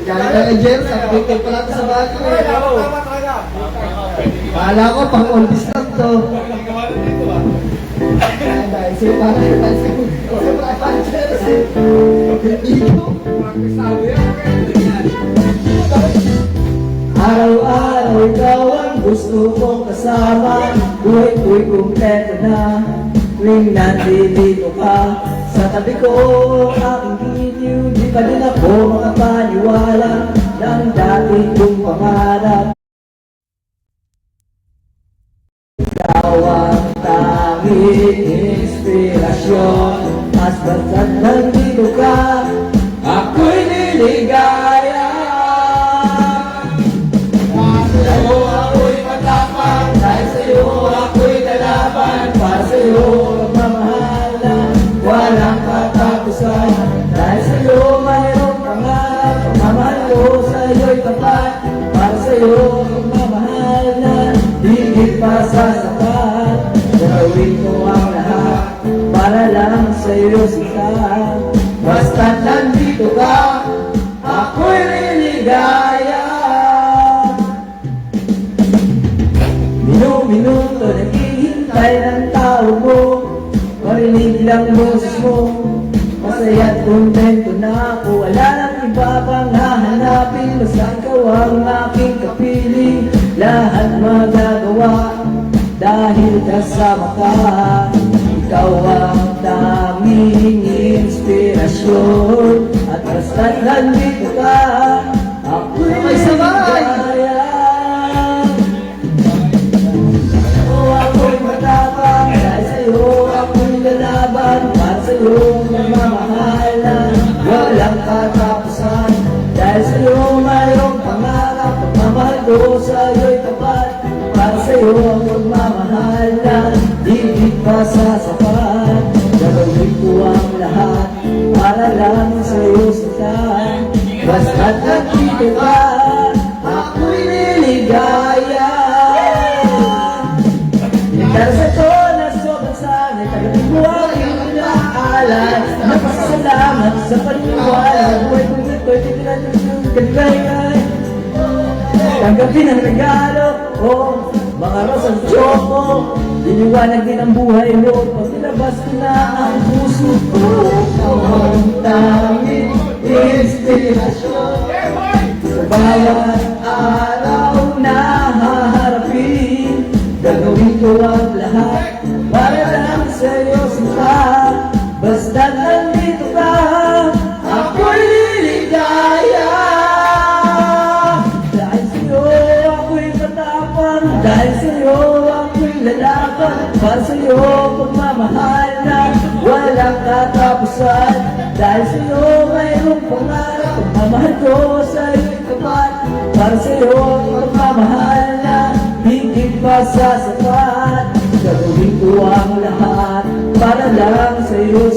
Kaya na Jer, updated pa natin sa bago eh. Kala ko pang on this lang to. Dahil siya parang araw-araw ikaw ang gusto kong kasama. Buhay-buhay kumpleto na tuwing nandito ka sa tabi ko. Aking bitiw, di pa din ako makapaniwala ng dati kong pangarap. Ikaw ang tanging inspirasyon. Mas basta't nandito ka, ako'y niligaya. Sa'yo ako'y matapang, dahil sa'yo ako'y lalaban. Para sa'yo magmamahal na walang katapusan. Dahil sa'yo mayroong pangarap, pagmamahal ko sa'yo'y tapat. Para sa'yo magmamahal na higit pa sa sapat. Gagawin ko ang lahat para lang sa'yo sikat. Basta't nandito ka, ako'y niligaya. Minuto naghihintay ng tawag mo, marinig lang boses mo. Masaya't kontento na ako, wala nang iba pang hahanapin. Basta ikaw ang aking kapiling, lahat magagawa dahil kasama ka. Ikaw ang tanging inspirasyon, at basta't nandito ka, ako'y niligaya. Ako'y matapang, dahil sa'yo ako'y lalaban. Para sa'yo magmamahal na walang katapusan. Dahil sa'yo mayroong pangarap, pagmamahal ko sa'yo'y tapat. Para sa'yo ang magmamahal na higit pa sa sapat. Gagawin ko ang lahat para lang sa'yo sikat. Basta't nandito ka, ako'y niligaya. Dahil sa ito na sobrang sanay, tagapin mo ang iyong inaalala. Napasalamat sa paniniwala, buhay kong ito'y titiratin ng kagayay. Tanggapin ang regalo, mga rosang choco. Liliwanag din ang buhay mo, pag nilabas ko na ang puso ko. Ang tanging inspirasyon sa bawat araw na haharapin. Gagawin ko ang lahat para lang sa'yo sikat. Basta't nandito ka, ako'y niligaya. Dahil sa'yo ako'y matapang, dahil sa'yo ako'y lalaban. Para sa'yo pagmamahal na walang katapusan. Dahil sa'yo mayroong pangarap, pagmamahal ko sa'yo'y tapat. Para sa'yo pagmamahal na higit pa sa sapat. Gagawin ko ang lahat para lang sa'yo